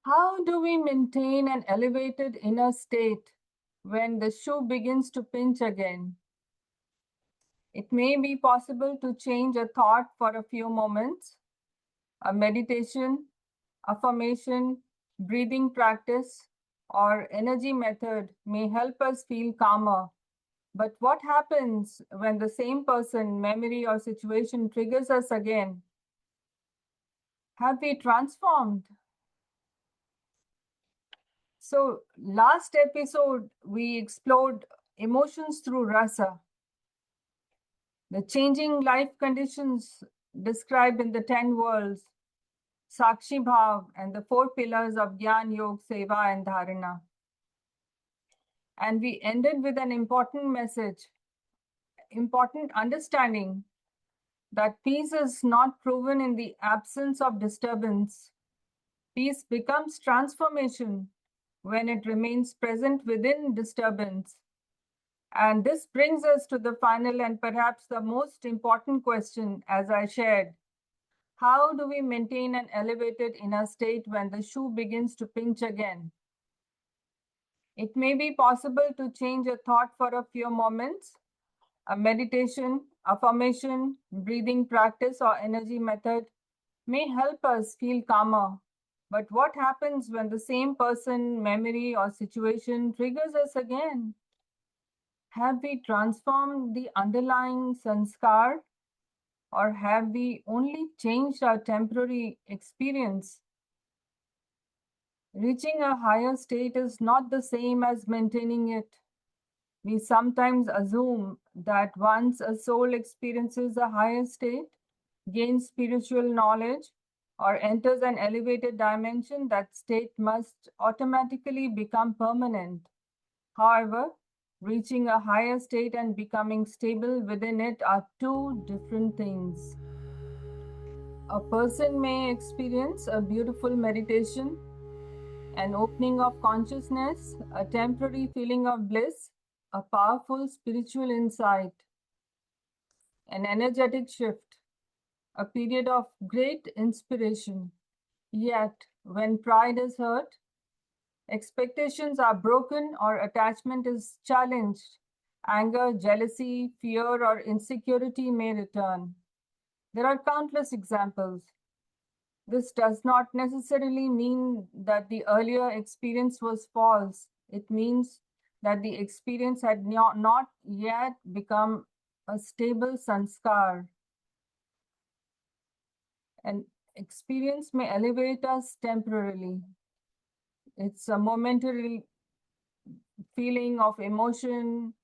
How do we maintain an elevated inner state when the shoe begins to pinch again? It may be possible to change a thought for a few moments. A meditation, affirmation, breathing practice, or energy method may help us feel calmer. But what happens when the same person, memory, or situation triggers us again? Have we transformed? So, last episode, we explored emotions through rasa, the changing life conditions described in the 10 worlds, Sakshi Bhav, and the 4 pillars of Gyan, Yog, Seva, and Dharana. And we ended with an important message, important understanding that peace is not proven in the absence of disturbance. Peace becomes transformation when it remains present within disturbance. And this brings us to the final and perhaps the most important question, as I shared. How do we maintain an elevated inner state when the shoe begins to pinch again? It may be possible to change a thought for a few moments. A meditation, affirmation, breathing practice, or energy method may help us feel calmer. But what happens when the same person, memory, or situation triggers us again? Have we transformed the underlying sanskar, or have we only changed our temporary experience? Reaching a higher state is not the same as maintaining it. We sometimes assume that once a soul experiences a higher state, gains spiritual knowledge, or enters an elevated dimension, that state must automatically become permanent. However, reaching a higher state and becoming stable within it are two different things. A person may experience a beautiful meditation, an opening of consciousness, a temporary feeling of bliss, a powerful spiritual insight, an energetic shift, a period of great inspiration. Yet, when pride is hurt, expectations are broken, or attachment is challenged, anger, jealousy, fear, or insecurity may return. There are countless examples. This does not necessarily mean that the earlier experience was false. It means that the experience had not yet become a stable sanskar. An experience may elevate us temporarily. It's a momentary feeling of emotion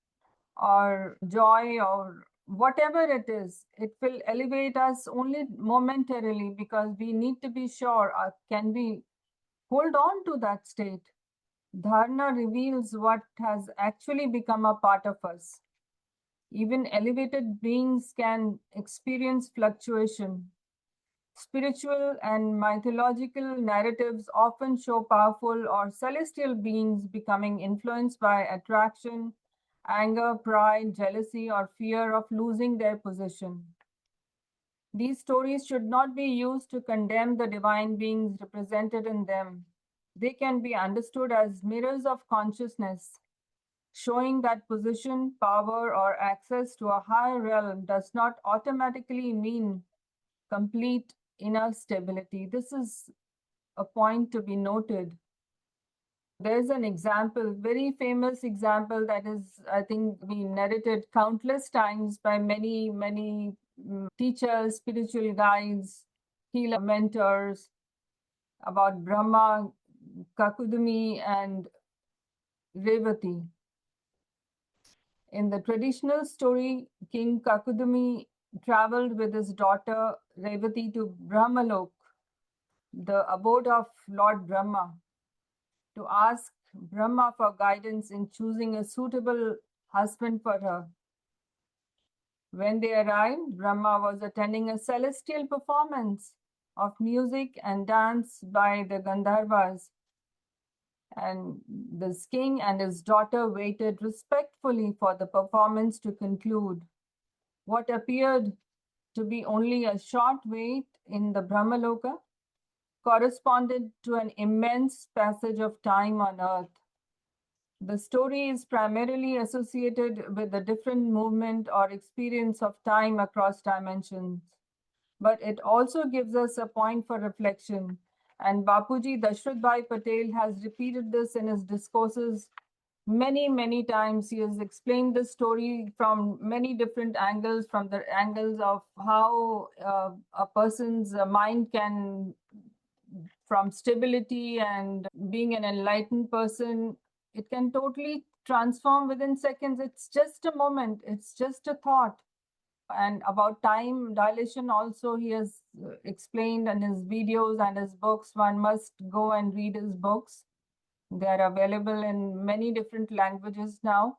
or joy or whatever it is. It will elevate us only momentarily because we need to be sure, can we hold on to that state? Dharana reveals what has actually become a part of us. Even elevated beings can experience fluctuation. Spiritual and mythological narratives often show powerful or celestial beings becoming influenced by attraction, anger, pride, jealousy, or fear of losing their position. These stories should not be used to condemn the divine beings represented in them. They can be understood as mirrors of consciousness, showing that position, power, or access to a higher realm does not automatically mean complete inner stability. This is a point to be noted. There's an example, very famous example that is, I think, been narrated countless times by many teachers, spiritual guides, healer mentors about Brahma, Kakudami, and Revati. In the traditional story, King Kakudami traveled with his daughter Revati to Brahmalok, the abode of Lord Brahma, to ask Brahma for guidance in choosing a suitable husband for her. When they arrived, Brahma was attending a celestial performance of music and dance by the Gandharvas, and this king and his daughter waited respectfully for the performance to conclude. What appeared to be only a short wait in the Brahmaloka corresponded to an immense passage of time on earth. The story is primarily associated with the different movement or experience of time across dimensions, but it also gives us a point for reflection. And Bapuji Dashrath Bhai Patel has repeated this in his discourses many times. He has explained this story from many different angles, from the angles of how a person's mind can, from stability and being an enlightened person, it can totally transform within seconds. It's just a moment, it's just a thought. And about time dilation also, he has explained in his videos and his books. One must go and read his books. They are available in many different languages now.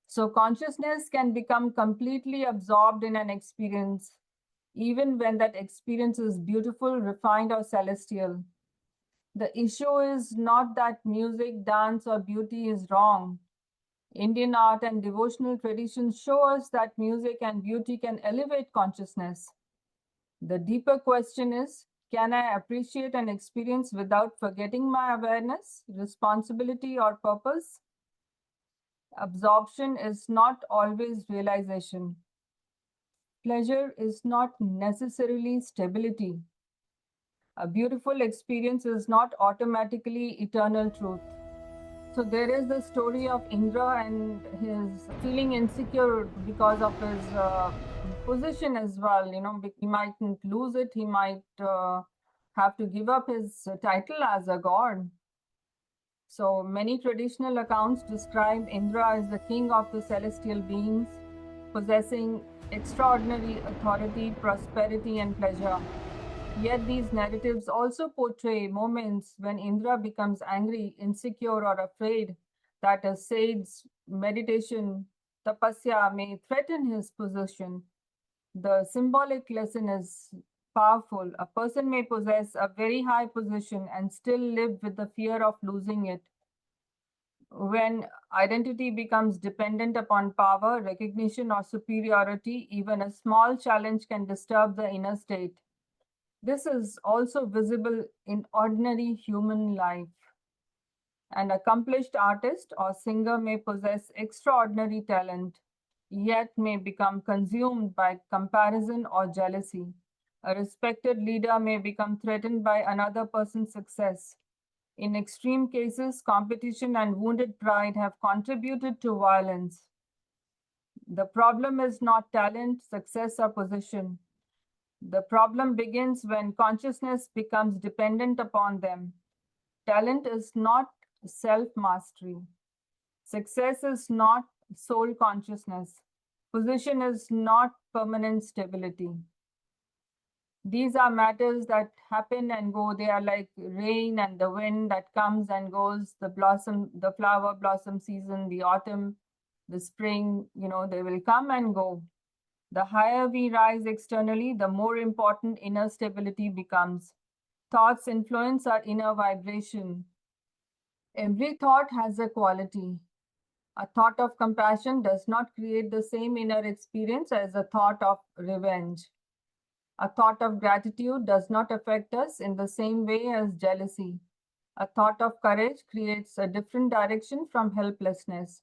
So consciousness can become completely absorbed in an experience, even when that experience is beautiful, refined, or celestial. The issue is not that music, dance, or beauty is wrong. Indian art and devotional traditions show us that music and beauty can elevate consciousness. The deeper question is, can I appreciate an experience without forgetting my awareness, responsibility, or purpose? Absorption is not always realization. Pleasure is not necessarily stability. A beautiful experience is not automatically eternal truth. So there is the story of Indra and his feeling insecure because of his position as well. You know, he mightn't lose it. He might have to give up his title as a god. So many traditional accounts describe Indra as the king of the celestial beings, possessing extraordinary authority, prosperity, and pleasure. Yet these narratives also portray moments when Indra becomes angry, insecure, or afraid that a sage's meditation, tapasya, may threaten his position. The symbolic lesson is powerful. A person may possess a very high position and still live with the fear of losing it. When identity becomes dependent upon power, recognition, or superiority, even a small challenge can disturb the inner state. This is also visible in ordinary human life. An accomplished artist or singer may possess extraordinary talent, yet may become consumed by comparison or jealousy. A respected leader may become threatened by another person's success. In extreme cases, competition and wounded pride have contributed to violence. The problem is not talent, success, or position. The problem begins when consciousness becomes dependent upon them. Talent is not self-mastery. Success is not soul consciousness. Position is not permanent stability. These are matters that happen and go. They are like rain and the wind that comes and goes, the flower blossom season, the autumn, the spring, they will come and go. The higher we rise externally, the more important inner stability becomes. Thoughts influence our inner vibration. Every thought has a quality. A thought of compassion does not create the same inner experience as a thought of revenge. A thought of gratitude does not affect us in the same way as jealousy. A thought of courage creates a different direction from helplessness.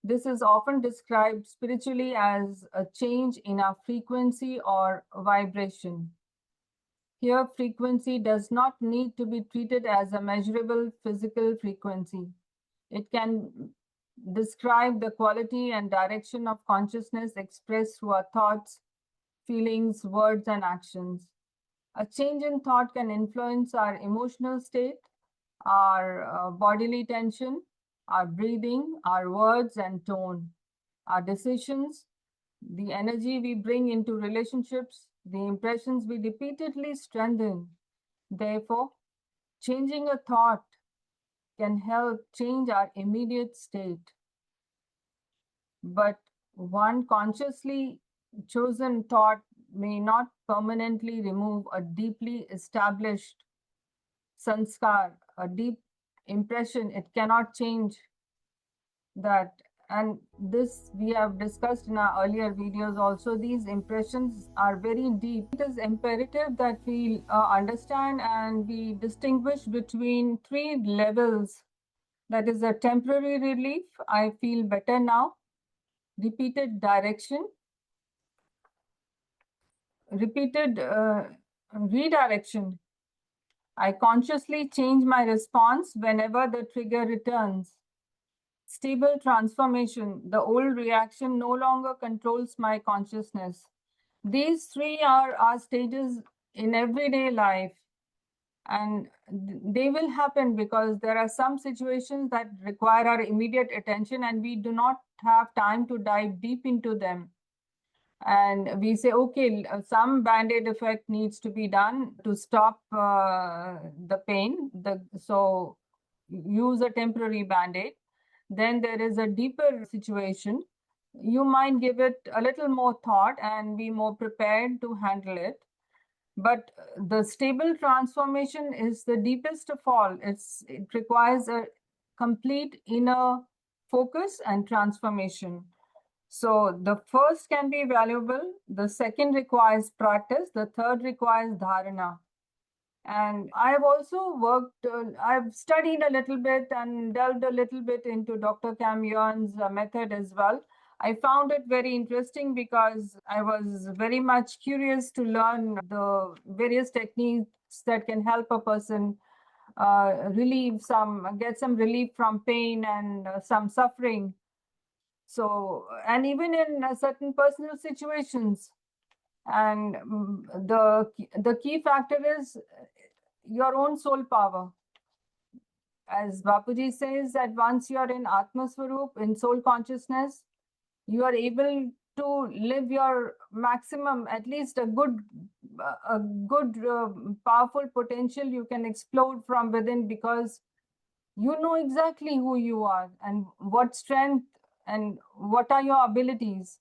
This is often described spiritually as a change in our frequency or vibration. Here, frequency does not need to be treated as a measurable physical frequency. It can describe the quality and direction of consciousness expressed through our thoughts, feelings, words, and actions. A change in thought can influence our emotional state, our bodily tension, our breathing, our words and tone, our decisions, the energy we bring into relationships, the impressions we repeatedly strengthen. Therefore, changing a thought can help change our immediate state. But one consciously chosen thought may not permanently remove a deeply established sanskar, a deep impression. It cannot change that. and this we have discussed in our earlier videos also, these impressions are very deep. It is imperative that we understand and we distinguish between three levels. That is a temporary relief, I feel better now, repeated direction, repeated redirection. I consciously change my response whenever the trigger returns. Stable transformation, the old reaction no longer controls my consciousness. These three are our stages in everyday life, and they will happen because there are some situations that require our immediate attention and we do not have time to dive deep into them. And we say, okay, some band-aid effect needs to be done to stop the pain. So use a temporary band-aid. Then there is a deeper situation. You might give it a little more thought and be more prepared to handle it. But the stable transformation is the deepest of all. It requires a complete inner focus and transformation. So the first can be valuable, the second requires practice, the third requires dharana. And I have also worked, I've studied a little bit and delved a little bit into Dr. Kam Yuen's method as well. I found it very interesting because I was very much curious to learn the various techniques that can help a person get some relief from pain and some suffering. So, and even in certain personal situations. And the key factor is your own soul power. As Bapuji says, that once you are in Atma Swarup, in soul consciousness, you are able to live your maximum, at least a good powerful potential you can explode from within, because you know exactly who you are and what strength and what are your abilities.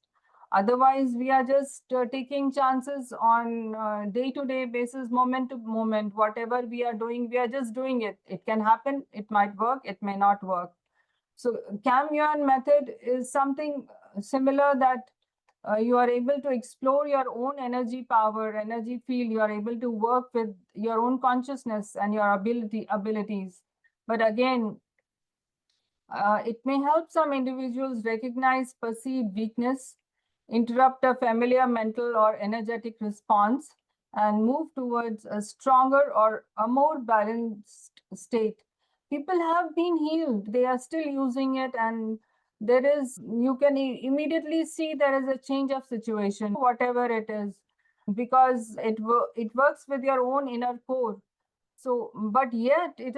Otherwise, we are just taking chances on day-to-day basis, moment to moment. Whatever we are doing, we are just doing it. It can happen, it might work, it may not work. So Kam Yuen method is something similar, that you are able to explore your own energy power, energy field. You are able to work with your own consciousness and your abilities. But again, it may help some individuals recognize perceived weakness, interrupt a familiar mental or energetic response, and move towards a stronger or a more balanced state. People have been healed, they are still using it, and you can immediately see there is a change of situation, whatever it is, because it works with your own inner core. So, but yet it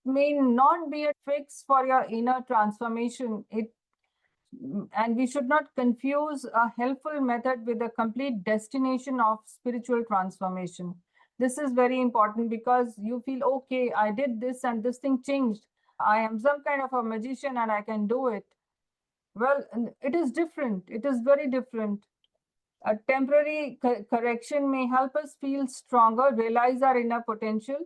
may not be a fix for your inner transformation. And we should not confuse a helpful method with a complete destination of spiritual transformation. This is very important, because you feel, okay, I did this and this thing changed. I am some kind of a magician and I can do it. Well, it is different. It is very different. A temporary correction may help us feel stronger, realize our inner potential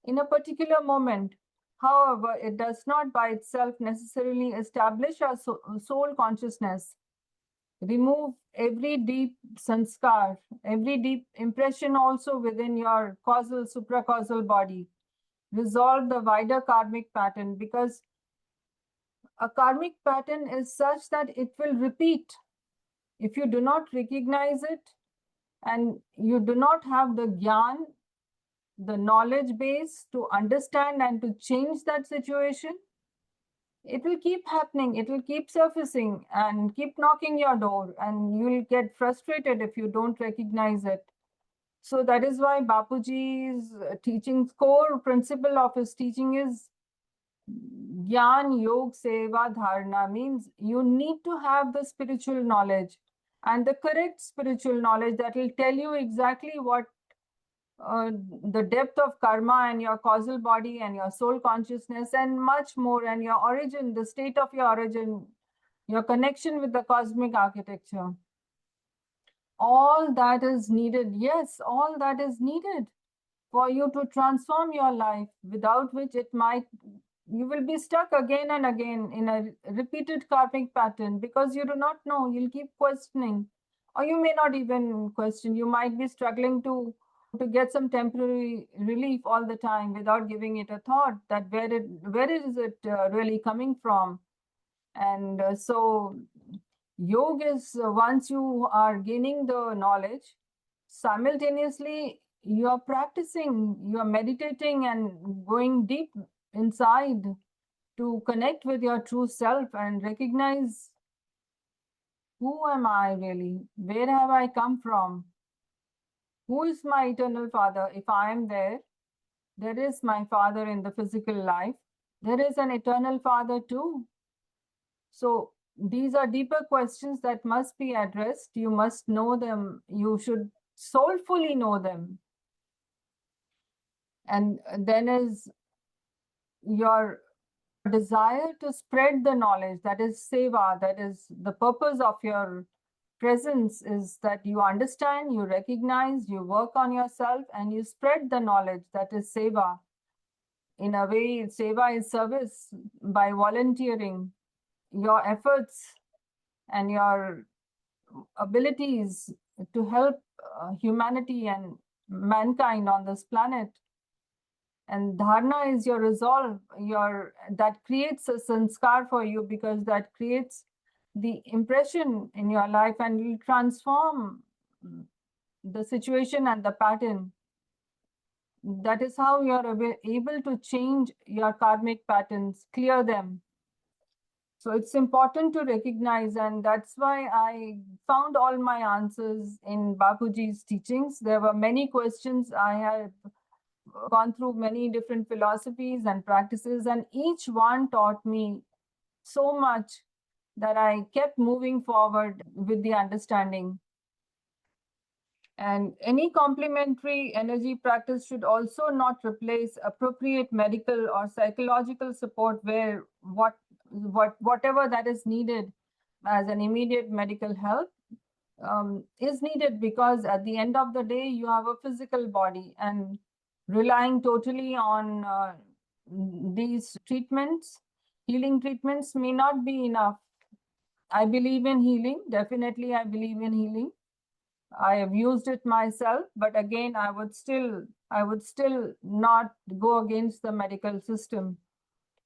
in a particular moment. However, it does not by itself necessarily establish our soul consciousness. Remove every deep sanskar, every deep impression also within your causal, supracausal body. Resolve the wider karmic pattern, because a karmic pattern is such that it will repeat. If you do not recognize it, and you do not have the gyan, the knowledge base to understand and to change that situation, it will keep happening, it will keep surfacing and keep knocking your door, and you will get frustrated if you don't recognize it. So that is why Bapuji's teaching, core principle of his teaching is Gyan Yog Seva Dharana, means you need to have the spiritual knowledge and the correct spiritual knowledge that will tell you exactly what the depth of karma and your causal body and your soul consciousness and much more, and your origin, the state of your origin, your connection with the cosmic architecture. All that is needed. Yes, all that is needed for you to transform your life, without which it might you will be stuck again and again in a repeated karmic pattern because you do not know. You'll keep questioning, or you may not even question. You might be struggling to get some temporary relief all the time without giving it a thought that where is it really coming from. And so yoga is once you are gaining the knowledge, simultaneously you are practicing, you are meditating and going deep inside to connect with your true self and recognize, who am I really? Where have I come from? Who is my eternal father? If I am there, there is my father in the physical life. There is an eternal father too. So these are deeper questions that must be addressed. You must know them. You should soulfully know them. And then is your desire to spread the knowledge, that is seva, that is the purpose of your presence, is that you understand, you recognize, you work on yourself, and you spread the knowledge, that is seva. In a way, seva is service by volunteering your efforts and your abilities to help humanity and mankind on this planet. And dharna is your resolve, that creates a sanskar for you, because that creates the impression in your life and will transform the situation and the pattern. That is how you are able to change your karmic patterns, clear them. So it's important to recognize, and that's why I found all my answers in Bapuji's teachings. There were many questions. I had gone through many different philosophies and practices, and each one taught me so much that I kept moving forward with the understanding. And any complementary energy practice should also not replace appropriate medical or psychological support, where whatever that is needed as an immediate medical help is needed, because at the end of the day you have a physical body, and relying totally on these treatments, healing treatments, may not be enough. I believe in healing, definitely I believe in healing. I have used it myself, but again, I would still not go against the medical system,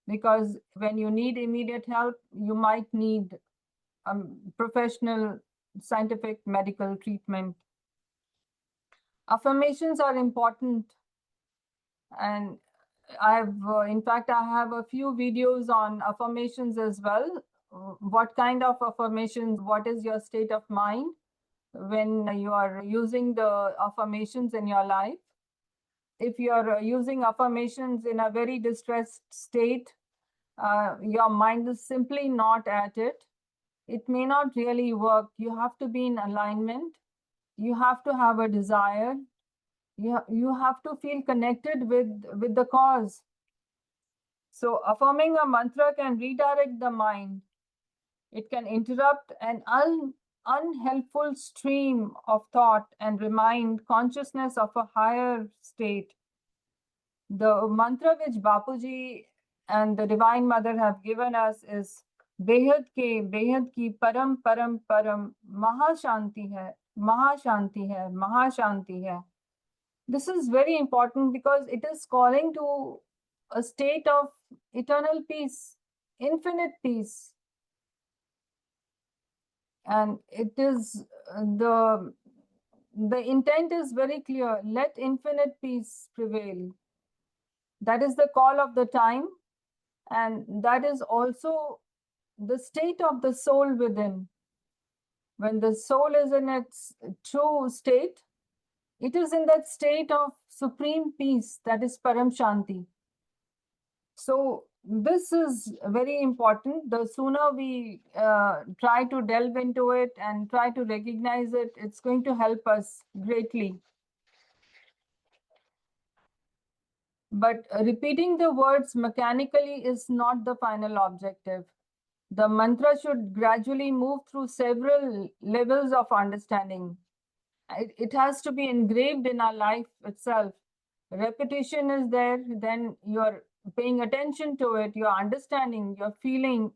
because when you need immediate help, you might need professional scientific medical treatment. Affirmations are important, and in fact, I have a few videos on affirmations as well. What kind of affirmations, what is your state of mind when you are using the affirmations in your life? If you are using affirmations in a very distressed state, your mind is simply not at it. It may not really work. You have to be in alignment. You have to have a desire. You have to feel connected with the cause. So affirming a mantra can redirect the mind. It can interrupt an unhelpful stream of thought and remind consciousness of a higher state. The mantra which Bapuji and the Divine Mother have given us is Behad ke, Behad ki Param Param Param, Mahashanti hai, Mahashanti hai, Mahashanti hai. This is very important because it is calling to a state of eternal peace, infinite peace. And it is the intent is very clear. Let infinite peace prevail. That is the call of the time, and that is also the state of the soul within. When the soul is in its true state, it is in that state of supreme peace, that is Paramshanti. So this is very important. The sooner we try to delve into it and try to recognize it, it's going to help us greatly. But repeating the words mechanically is not the final objective. The mantra should gradually move through several levels of understanding. It has to be engraved in our life itself. Repetition is there, then your paying attention to it, you're understanding, you're feeling,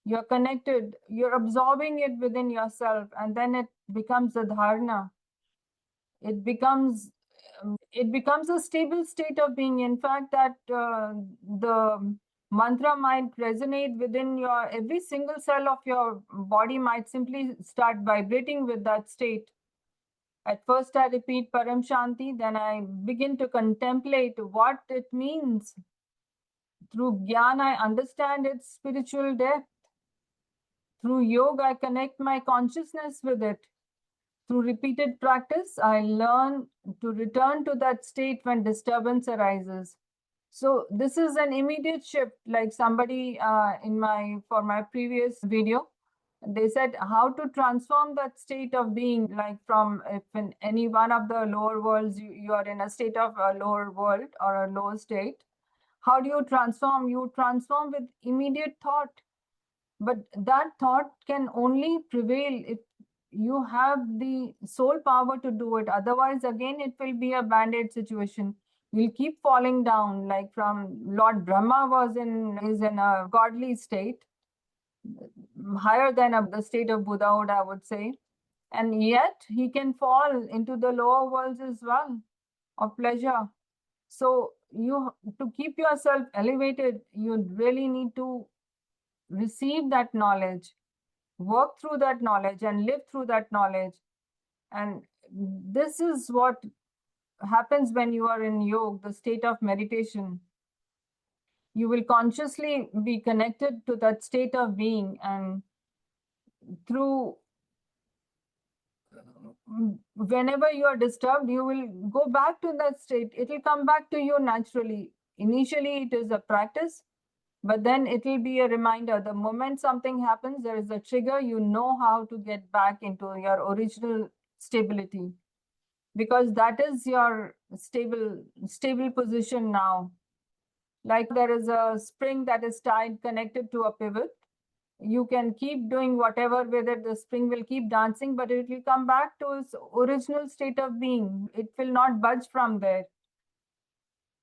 you're connected, you're absorbing it within yourself, and then it becomes a dharana. It becomes a stable state of being. In fact, that the mantra might resonate within your every single cell of your body might simply start vibrating with that state. At first, I repeat Paramshanti, then I begin to contemplate what it means. Through Gyan, I understand its spiritual depth. Through yoga, I connect my consciousness with it. Through repeated practice, I learn to return to that state when disturbance arises. So this is an immediate shift, like somebody for my previous video, they said how to transform that state of being, like from if in any one of the lower worlds, you are in a state of a lower world or a lower state. How do you transform? You transform with immediate thought. But that thought can only prevail if you have the soul power to do it. Otherwise, again, it will be a band-aid situation. You'll keep falling down, like from Lord Brahma is in a godly state, higher than the state of Buddhahood, I would say. And yet he can fall into the lower worlds as well of pleasure. So to keep yourself elevated, you really need to receive that knowledge, work through that knowledge, and live through that knowledge. And this is what happens when you are in yoga, the state of meditation. You will consciously be connected to that state of being, and through whenever you are disturbed, you will go back to that state. It will come back to you naturally. Initially, it is a practice, but then it will be a reminder. The moment something happens, there is a trigger, you know how to get back into your original stability, because that is your stable position now. Like there is a spring that is tied, connected to a pivot. You can keep doing whatever with it, the spring will keep dancing, but it will come back to its original state of being. It will not budge from there.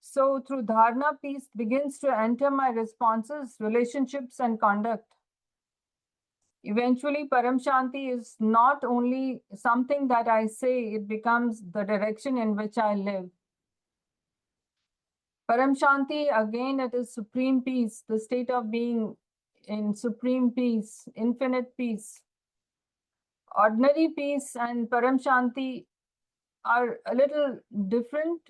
So through dharana, peace begins to enter my responses, relationships, and conduct. Eventually, Paramshanti is not only something that I say, it becomes the direction in which I live. Paramshanti, again, it is supreme peace, the state of being in supreme peace, infinite peace. Ordinary peace and Paramshanti are a little different.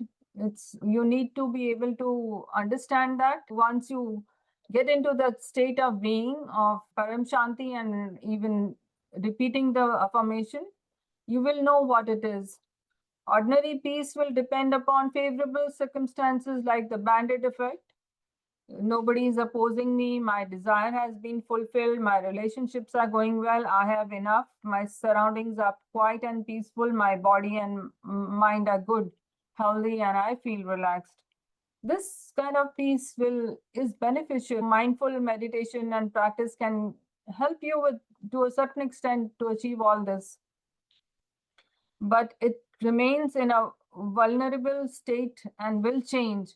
You need to be able to understand that. Once you get into that state of being of Paramshanti and even repeating the affirmation, you will know what it is. Ordinary peace will depend upon favorable circumstances like the bandit effect. Nobody is opposing me, my desire has been fulfilled, my relationships are going well, I have enough, my surroundings are quiet and peaceful, my body and mind are good, healthy, and I feel relaxed. This kind of peace is beneficial. Mindful meditation and practice can help you with, to a certain extent, to achieve all this. But it remains in a vulnerable state and will change.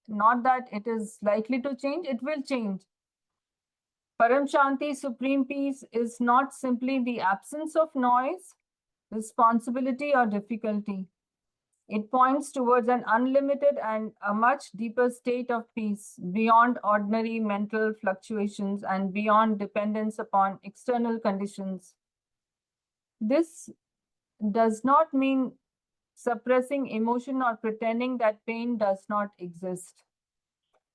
Not that it is likely to change, it will change. Paramshanti, supreme peace, is not simply the absence of noise, responsibility, or difficulty. It points towards an unlimited and a much deeper state of peace beyond ordinary mental fluctuations and beyond dependence upon external conditions. This does not mean suppressing emotion or pretending that pain does not exist.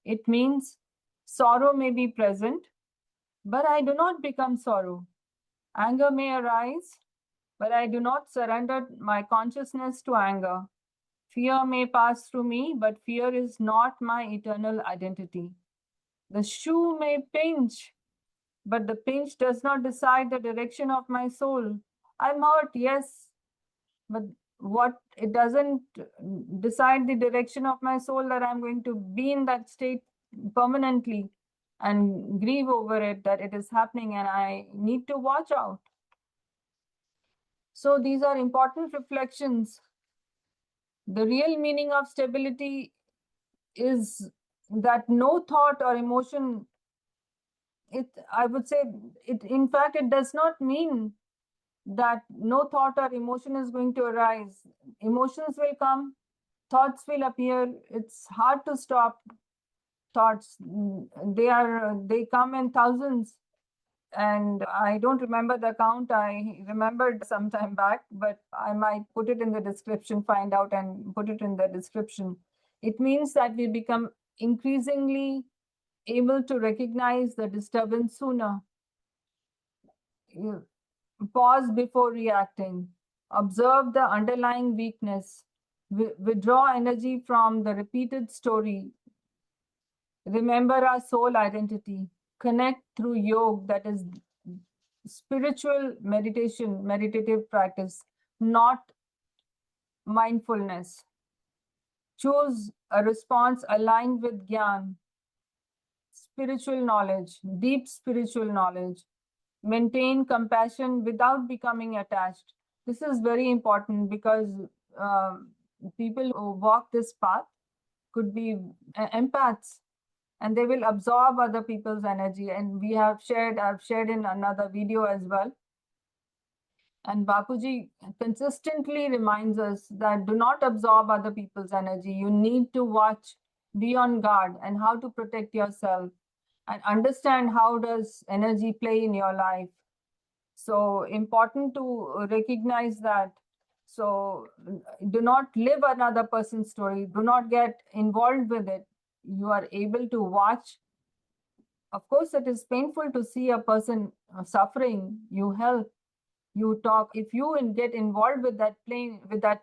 It means sorrow may be present, but I do not become sorrow. Anger may arise, but I do not surrender my consciousness to anger. Fear may pass through me, but fear is not my eternal identity. The shoe may pinch, but the pinch does not decide the direction of my soul. I'm hurt, yes, but what it doesn't decide the direction of my soul, that I'm going to be in that state permanently and grieve over it, that it is happening and I need to watch out. So these are important reflections. The real meaning of stability is that no thought or emotion, I would say, in fact, it does not mean that no thought or emotion is going to arise. Emotions will come, thoughts will appear. It's hard to stop thoughts. They come in thousands, and I don't remember the count. I remembered some time back, but I might put it in the description, find out and put it in the description. It means that we become increasingly able to recognize the disturbance sooner. You pause before reacting, observe the underlying weakness, withdraw energy from the repeated story, remember our soul identity, connect through yoga, that is spiritual meditation, meditative practice, not mindfulness. Choose a response aligned with Gyan, spiritual knowledge, deep spiritual knowledge. Maintain compassion without becoming attached. This is very important because people who walk this path could be empaths, and they will absorb other people's energy. And I've shared in another video as well. And Bapuji consistently reminds us that do not absorb other people's energy. You need to watch, be on guard, and how to protect yourself and understand how does energy play in your life. So important to recognize that. So do not live another person's story. Do not get involved with it. You are able to watch. Of course, it is painful to see a person suffering. You help, you talk. If you get involved with that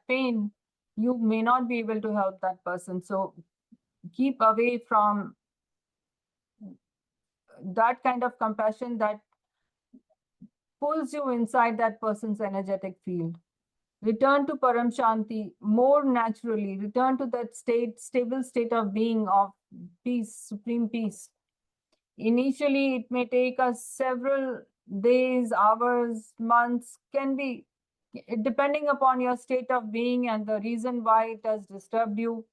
pain, you may not be able to help that person. So keep away from that kind of compassion that pulls you inside that person's energetic field. Return to Paramshanti more naturally. Return to that stable state of being, of peace, supreme peace. Initially, it may take us several days, hours, months, can be depending upon your state of being and the reason why it has disturbed you.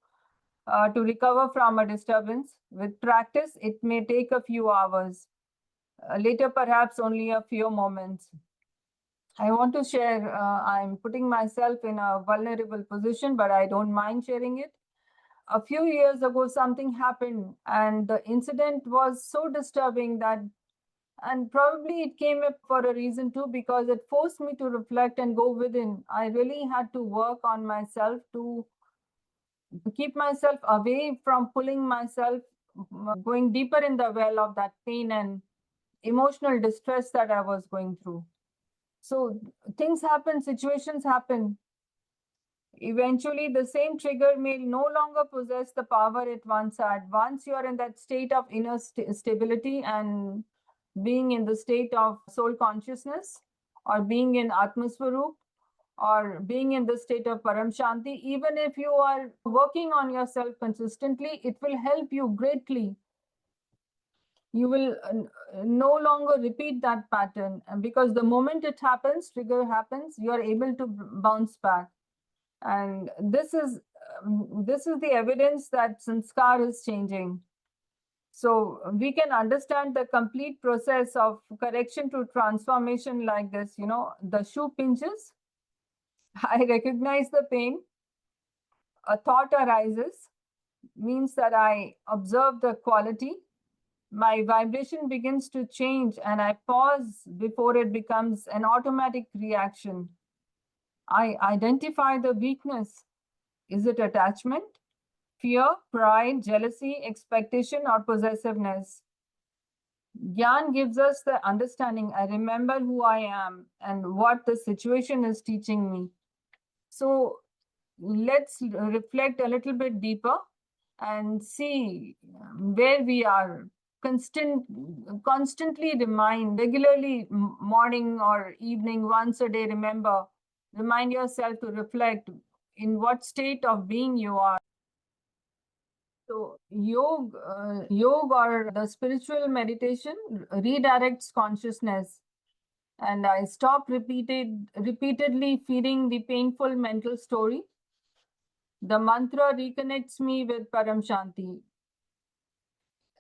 To recover from a disturbance, with practice, it may take a few hours. Later, perhaps only a few moments. I want to share, I'm putting myself in a vulnerable position, but I don't mind sharing it. A few years ago, something happened, and the incident was so disturbing that, and probably it came up for a reason too, because it forced me to reflect and go within. I really had to work on myself to keep myself away from pulling myself, going deeper in the well of that pain and emotional distress that I was going through. So things happen, situations happen. Eventually, the same trigger may no longer possess the power it once had. Once you are in that state of inner stability and being in the state of soul consciousness, or being in Atmaswarup, or being in the state of Paramshanti, even if you are working on yourself consistently, it will help you greatly. You will no longer repeat that pattern, because the moment it happens, trigger happens, you are able to bounce back. And this is the evidence that sanskar is changing. So we can understand the complete process of correction to transformation like this. The shoe pinches. I recognize the pain. A thought arises, means that I observe the quality. My vibration begins to change, and I pause before it becomes an automatic reaction. I identify the weakness. Is it attachment, fear, pride, jealousy, expectation, or possessiveness? Gyan gives us the understanding. I remember who I am and what the situation is teaching me. So let's reflect a little bit deeper and see where we are. Constantly remind, regularly, morning or evening, once a day, remind yourself to reflect in what state of being you are. So yoga or the spiritual meditation redirects consciousness, and I stop repeatedly feeding the painful mental story. The mantra reconnects me with Paramshanti.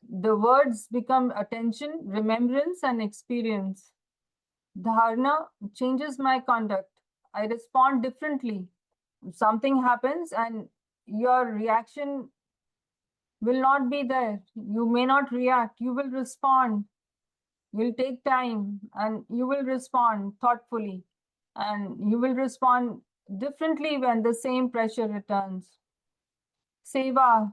The words become attention, remembrance, and experience. Dharana changes my conduct. I respond differently. Something happens and your reaction will not be there. You may not react, you will respond. You'll take time and you will respond thoughtfully. And you will respond differently when the same pressure returns. Seva,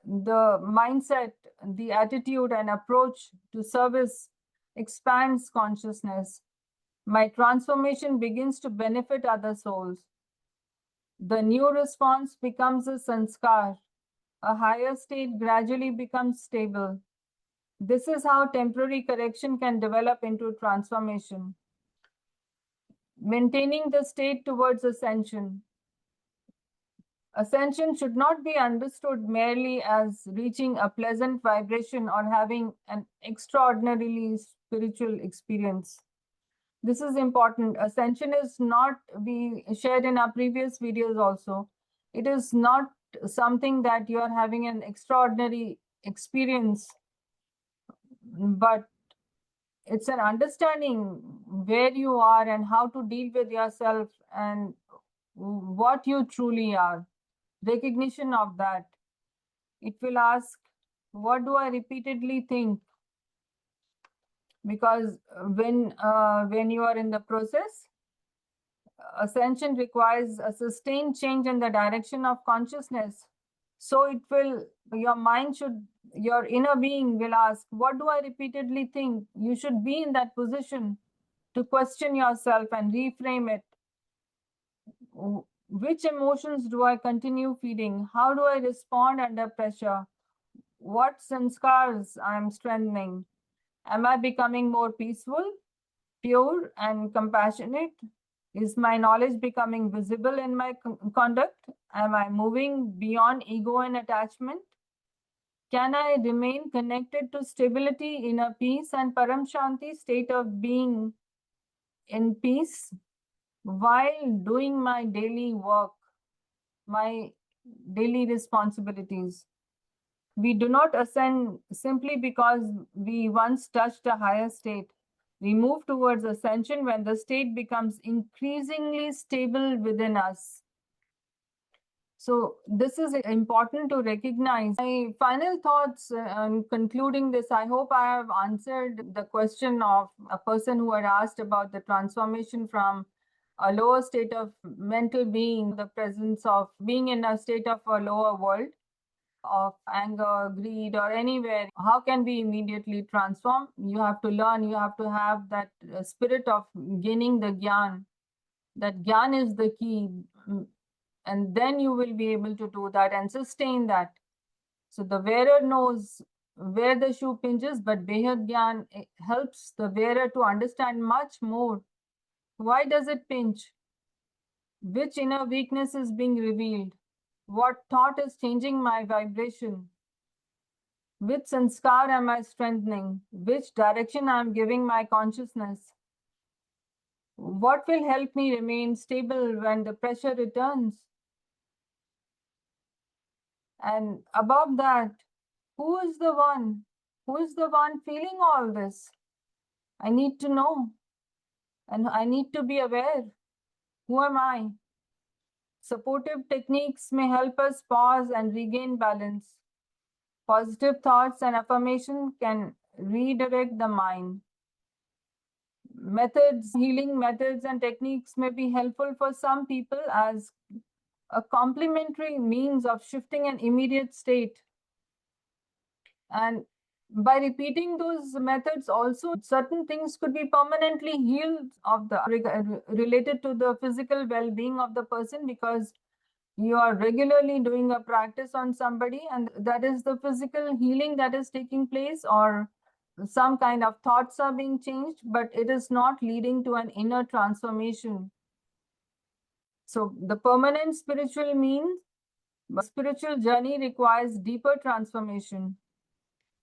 the mindset, the attitude and approach to service expands consciousness. My transformation begins to benefit other souls. The new response becomes a sanskar. A higher state gradually becomes stable. This is how temporary correction can develop into transformation. Maintaining the state towards ascension. Ascension should not be understood merely as reaching a pleasant vibration or having an extraordinarily spiritual experience. This is important. Ascension is not, we shared in our previous videos also, it is not something that you are having an extraordinary experience, but it's an understanding where you are and how to deal with yourself and what you truly are. Recognition of that. It will ask, what do I repeatedly think? Because when you are in the process, ascension requires a sustained change in the direction of consciousness. So it will, your mind should, your inner being will ask, what do I repeatedly think? You should be in that position to question yourself and reframe it. Which emotions do I continue feeding? How do I respond under pressure? What sanskars I am strengthening? Am I becoming more peaceful, pure, and compassionate? Is my knowledge becoming visible in my conduct? Am I moving beyond ego and attachment? Can I remain connected to stability, inner peace, and Paramshanti, state of being in peace, while doing my daily work, my daily responsibilities? We do not ascend simply because we once touched a higher state. We move towards ascension when the state becomes increasingly stable within us. So this is important to recognize. My final thoughts on concluding this, I hope I have answered the question of a person who had asked about the transformation from a lower state of mental being, the presence of being in a state of a lower world, of anger, greed, or anywhere. How can we immediately transform? You have to learn, you have to have that spirit of gaining the gyan. That gyan is the key. And then you will be able to do that and sustain that. So the wearer knows where the shoe pinches, but Behad Gyan helps the wearer to understand much more. Why does it pinch? Which inner weakness is being revealed? What thought is changing my vibration? Which sanskar am I strengthening? Which direction I am giving my consciousness? What will help me remain stable when the pressure returns? And above that, who is the one? Who is the one feeling all this? I need to know. And I need to be aware. Who am I? Supportive techniques may help us pause and regain balance. Positive thoughts and affirmation can redirect the mind. Methods, healing methods and techniques may be helpful for some people as a complementary means of shifting an immediate state. And by repeating those methods also, certain things could be permanently healed of the related to the physical well-being of the person, because you are regularly doing a practice on somebody and that is the physical healing that is taking place, or some kind of thoughts are being changed, but it is not leading to an inner transformation. So the permanent spiritual journey requires deeper transformation.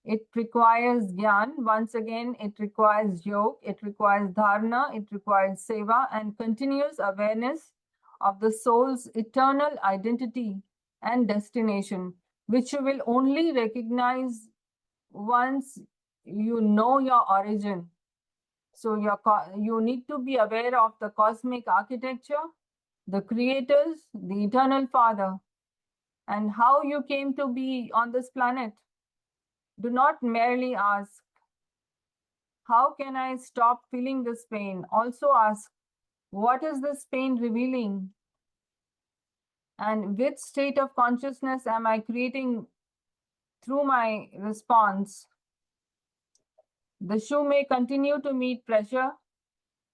It requires gyan. Once again, it requires yoga, it requires dharana, it requires seva and continuous awareness of the soul's eternal identity and destination, which you will only recognize once you know your origin, so you need to be aware of the cosmic architecture, the creators, the eternal Father, and how you came to be on this planet. Do not merely ask, how can I stop feeling this pain? Also ask, what is this pain revealing? And which state of consciousness am I creating through my response? The shoe may continue to meet pressure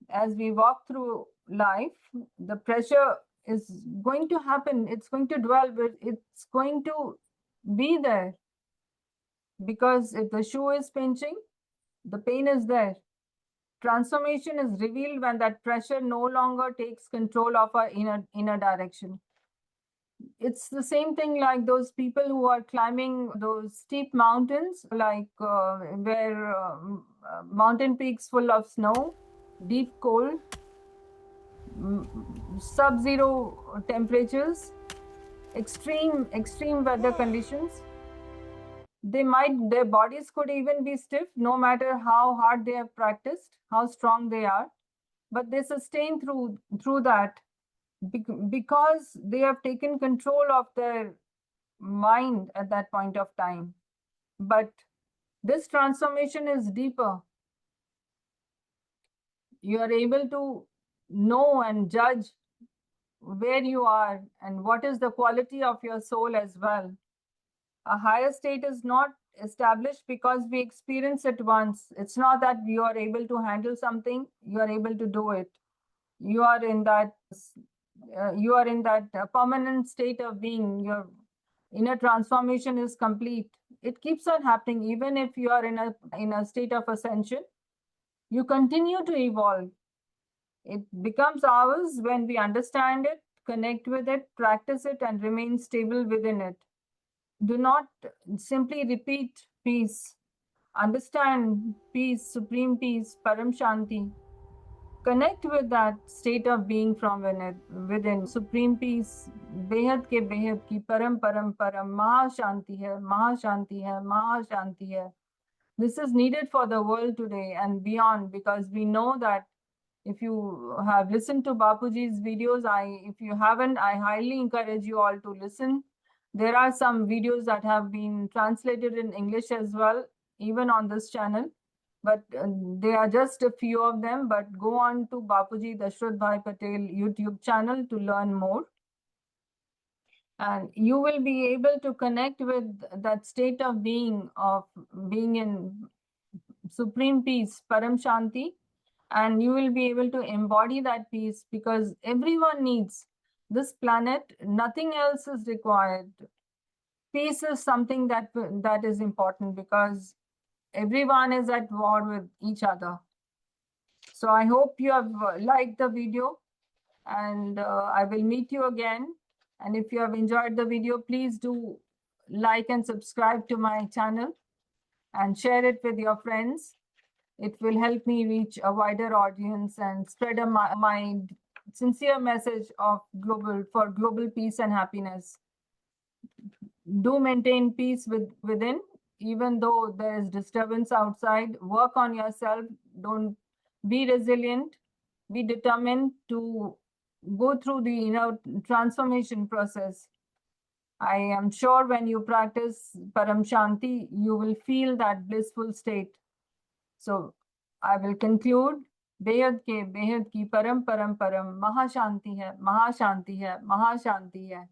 as we walk through life. The pressure is going to happen, it's going to dwell, but it's going to be there, because if the shoe is pinching, the pain is there. Transformation is revealed when that pressure no longer takes control of our inner direction. It's the same thing like those people who are climbing those steep mountains, like where mountain peaks full of snow, deep cold, sub-zero temperatures, extreme weather conditions. Their bodies could even be stiff, no matter how hard they have practiced, how strong they are, but they sustain through that because they have taken control of their mind at that point of time. But this transformation is deeper. You are able to know and judge where you are and what is the quality of your soul as well. A higher state is not established because we experience it once. It's not that you are able to handle something, you are able to do it. You are in that permanent state of being. Your inner transformation is complete. It keeps on happening even if you are in a state of ascension. You continue to evolve. It becomes ours when we understand it, connect with it, practice it, and remain stable within it. Do not simply repeat peace. Understand peace, supreme peace, Paramshanti. Connect with that state of being from within. Supreme peace, बेहद के बेहद की परम परम परम महाशांति है, महाशांति है, महाशांति है. This is needed for the world today and beyond, because we know that if you have listened to Bapuji's videos, if you haven't, I highly encourage you all to listen. There are some videos that have been translated in English as well, even on this channel, but there are just a few of them. But go on to Bapuji Dashrath Bhai Patel YouTube channel to learn more. And you will be able to connect with that state of being in supreme peace, Paramshanti, and you will be able to embody that peace, because everyone needs this planet. Nothing else is required. Peace is something that is important, because everyone is at war with each other. So I hope you have liked the video, and I will meet you again. And if you have enjoyed the video, please do like and subscribe to my channel and share it with your friends. It will help me reach a wider audience and spread my sincere message of global peace and happiness. Do maintain peace within, even though there is disturbance outside. Work on yourself. Don't be resilient. Be determined to go through the transformation process. I am sure when you practice Paramshanti, you will feel that blissful state. So I will conclude. बेहद की परम परम परम महाशांति है, महाशांति है, महाशांति है.